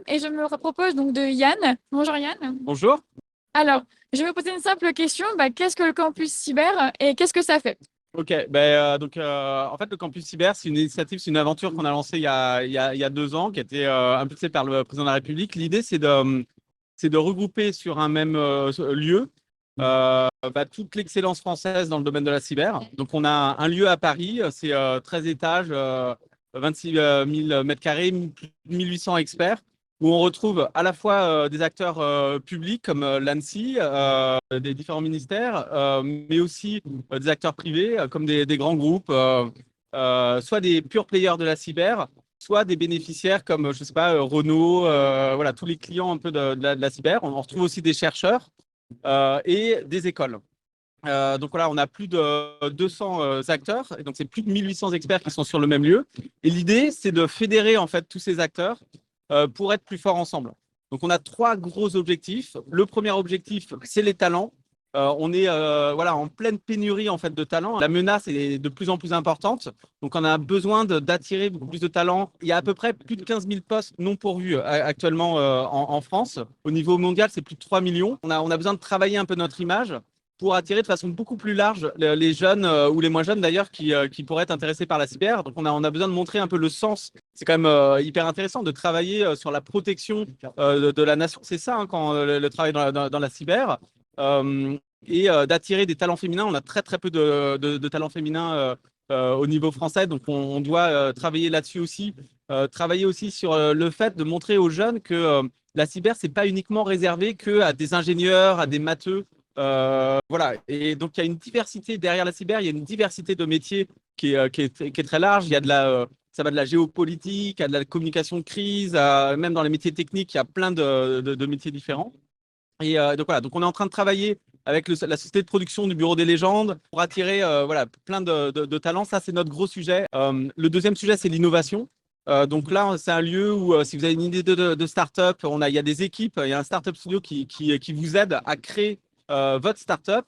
Et je me propose donc de Yann. Bonjour Yann. Bonjour. Alors, je vais me poser une simple question. Qu'est-ce que le campus cyber et qu'est-ce que ça fait? Ok, en fait, le campus cyber, c'est une initiative, c'est une aventure qu'on a lancée il y a 2 ans, qui a été impulsée par le président de la République. L'idée, c'est de regrouper sur un même lieu toute l'excellence française dans le domaine de la cyber. Donc, on a un lieu à Paris, c'est 13 étages, 26 000 mètres carrés, plus de 1800 experts, où on retrouve à la fois des acteurs publics comme l'ANSSI, des différents ministères, mais aussi des acteurs privés comme des grands groupes, soit des pure players de la cyber, soit des bénéficiaires comme, je sais pas, Renault, voilà, tous les clients un peu de la cyber. On retrouve aussi des chercheurs et des écoles. Donc voilà, on a plus de 200 acteurs, et donc c'est plus de 1800 experts qui sont sur le même lieu. Et l'idée, c'est de fédérer en fait tous ces acteurs pour être plus forts ensemble. Donc on a 3 gros objectifs. Le premier objectif, c'est les talents. On est voilà, en pleine pénurie en fait de talents. La menace est de plus en plus importante. Donc on a besoin d'attirer beaucoup plus de talents. Il y a à peu près plus de 15 000 postes non pourvus actuellement en France. Au niveau mondial, c'est plus de 3 millions. On a besoin de travailler un peu notre image pour attirer de façon beaucoup plus large les jeunes ou les moins jeunes d'ailleurs qui pourraient être intéressés par la cyber. Donc on a besoin de montrer un peu le sens. C'est quand même hyper intéressant de travailler sur la protection de la nation. C'est ça, hein, quand le travail dans la cyber. D'attirer des talents féminins. On a très très peu de talents féminins au niveau français, donc on doit travailler là-dessus aussi. Travailler aussi sur le fait de montrer aux jeunes que la cyber, c'est pas uniquement réservé que à des ingénieurs, à des matheux. Voilà. Et donc il y a une diversité derrière la cyber. Il y a une diversité de métiers qui est très large. Il y a ça va de la géopolitique à de la communication de crise, même dans les métiers techniques, il y a plein de métiers différents. Et donc voilà, donc on est en train de travailler avec la société de production du Bureau des légendes pour attirer voilà, plein de talents. Ça, c'est notre gros sujet. Le deuxième sujet, c'est l'innovation. Donc là, c'est un lieu où, si vous avez une idée de start-up, il y a des équipes, il y a un start-up studio qui vous aide à créer votre start-up.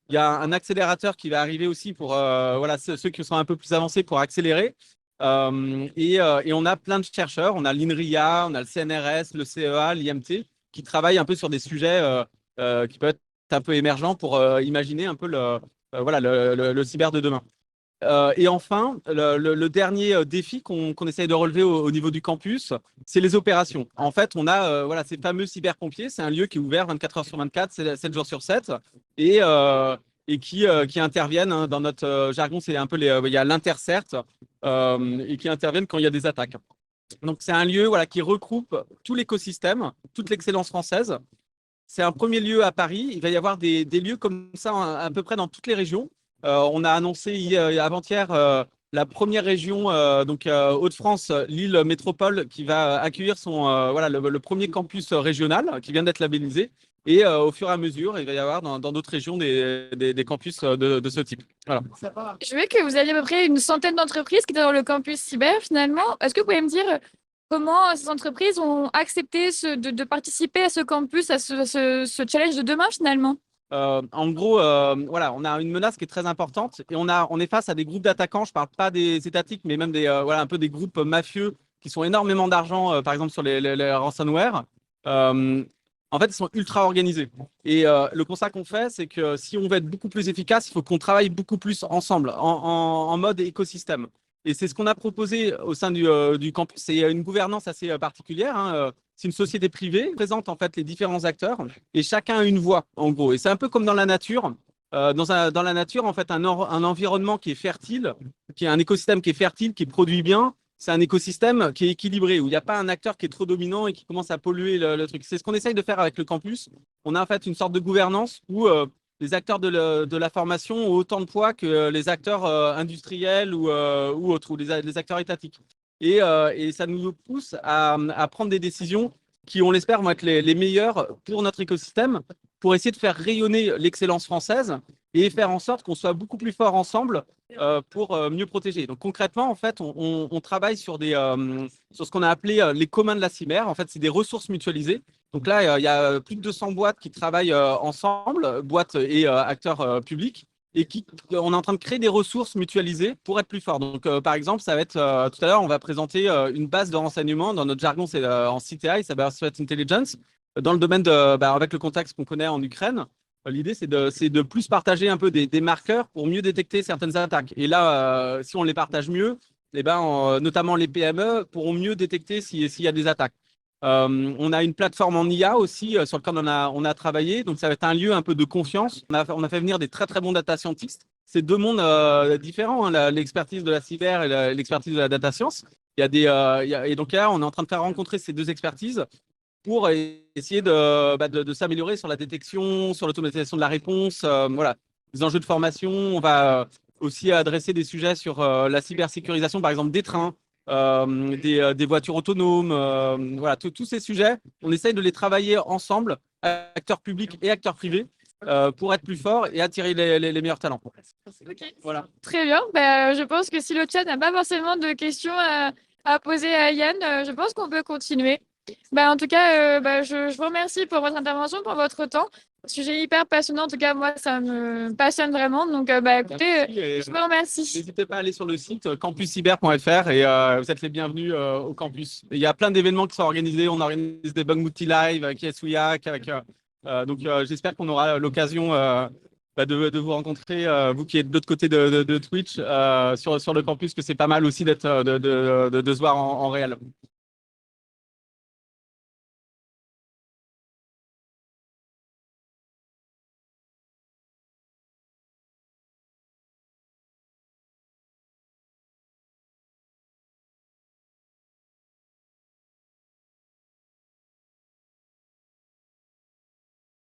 Il y a un accélérateur qui va arriver aussi pour voilà, ceux qui sont un peu plus avancés pour accélérer. Et on a plein de chercheurs. On a l'INRIA, on a le CNRS, le CEA, l'IMT qui travaillent un peu sur des sujets qui peuvent être un peu émergents pour imaginer un peu voilà, le cyber de demain. Et enfin, le dernier défi qu'on essaye de relever au niveau du campus, c'est les opérations. En fait, on a voilà, ces fameux cyberpompiers. C'est un lieu qui est ouvert 24 heures sur 24, 7 jours sur 7, et, qui interviennent, hein, dans notre jargon, c'est un peu il y a l'intercert, et qui interviennent quand il y a des attaques. Donc, c'est un lieu voilà, qui regroupe tout l'écosystème, toute l'excellence française. C'est un premier lieu à Paris. Il va y avoir des lieux comme ça à peu près dans toutes les régions. On a annoncé avant-hier la première région, donc Hauts-de-France, Lille Métropole, qui va accueillir voilà, le premier campus régional qui vient d'être labellisé. Et au fur et à mesure, il va y avoir dans d'autres régions des campus de ce type. Voilà. Je veux que vous aviez à peu près une centaine d'entreprises qui étaient dans le campus cyber finalement. Est-ce que vous pouvez me dire comment ces entreprises ont accepté de participer à ce campus, à ce challenge de demain finalement? En gros, voilà, on a une menace qui est très importante et on est face à des groupes d'attaquants. Je parle pas des étatiques, mais même voilà, un peu des groupes mafieux qui sont énormément d'argent, par exemple sur les ransomware. En fait, ils sont ultra organisés. Et le constat qu'on fait, c'est que si on veut être beaucoup plus efficace, il faut qu'on travaille beaucoup plus ensemble, en mode écosystème. Et c'est ce qu'on a proposé au sein du campus. C'est une gouvernance assez particulière, hein. C'est une société privée qui présente en fait les différents acteurs et chacun a une voix, en gros. Et c'est un peu comme dans la nature. Dans la nature, en fait, un environnement qui est fertile, qui est un écosystème qui est fertile, qui produit bien, c'est un écosystème qui est équilibré, où il n'y a pas un acteur qui est trop dominant et qui commence à polluer le truc. C'est ce qu'on essaye de faire avec le campus. On a en fait une sorte de gouvernance où les acteurs de la formation ont autant de poids que les acteurs industriels ou autres, ou les acteurs étatiques. Et ça nous pousse à prendre des décisions qui, on l'espère, vont être les meilleures pour notre écosystème, pour essayer de faire rayonner l'excellence française et faire en sorte qu'on soit beaucoup plus fort ensemble pour mieux protéger. Donc concrètement, en fait, on travaille sur sur ce qu'on a appelé les communs de la cyber. En fait, c'est des ressources mutualisées. Donc là, il y a plus de 200 boîtes qui travaillent ensemble, boîtes et acteurs publics. et on est en train de créer des ressources mutualisées pour être plus fort. Donc, par exemple, ça va être tout à l'heure, on va présenter une base de renseignement. Dans notre jargon, c'est en CTI, Cyber Threat Intelligence, dans le domaine avec le contexte qu'on connaît en Ukraine. L'idée, c'est de plus partager un peu des marqueurs pour mieux détecter certaines attaques. Et là, si on les partage mieux, eh ben, notamment les PME pourront mieux détecter s'il y a des attaques. On a une plateforme en IA aussi sur laquelle on a travaillé. Donc, ça va être un lieu un peu de confiance. On a fait venir des très, très bons data scientists. C'est deux mondes différents, hein, l'expertise de la cyber et l'expertise de la data science. Et donc là, on est en train de faire rencontrer ces deux expertises pour essayer de s'améliorer sur la détection, sur l'automatisation de la réponse, voilà, des enjeux de formation. On va aussi adresser des sujets sur la cybersécurisation, par exemple des trains, des voitures autonomes, voilà, tous ces sujets. On essaye de les travailler ensemble, acteurs publics et acteurs privés, pour être plus forts et attirer les meilleurs talents. Ok. Voilà. Très bien. Je pense que si le chat n'a pas forcément de questions à poser à Yann, je pense qu'on peut continuer. En tout cas, je vous remercie pour votre intervention, pour votre temps. Sujet hyper passionnant. En tout cas, moi, ça me passionne vraiment. Donc, écoutez, je vous remercie. N'hésitez pas à aller sur le site campuscyber.fr et vous êtes les bienvenus au campus. Et il y a plein d'événements qui sont organisés. On organise des Bug Mouti Live avec Yesouyak. Donc, j'espère qu'on aura l'occasion de vous rencontrer, vous qui êtes de l'autre côté de Twitch, sur le campus, que c'est pas mal aussi de se voir en réel.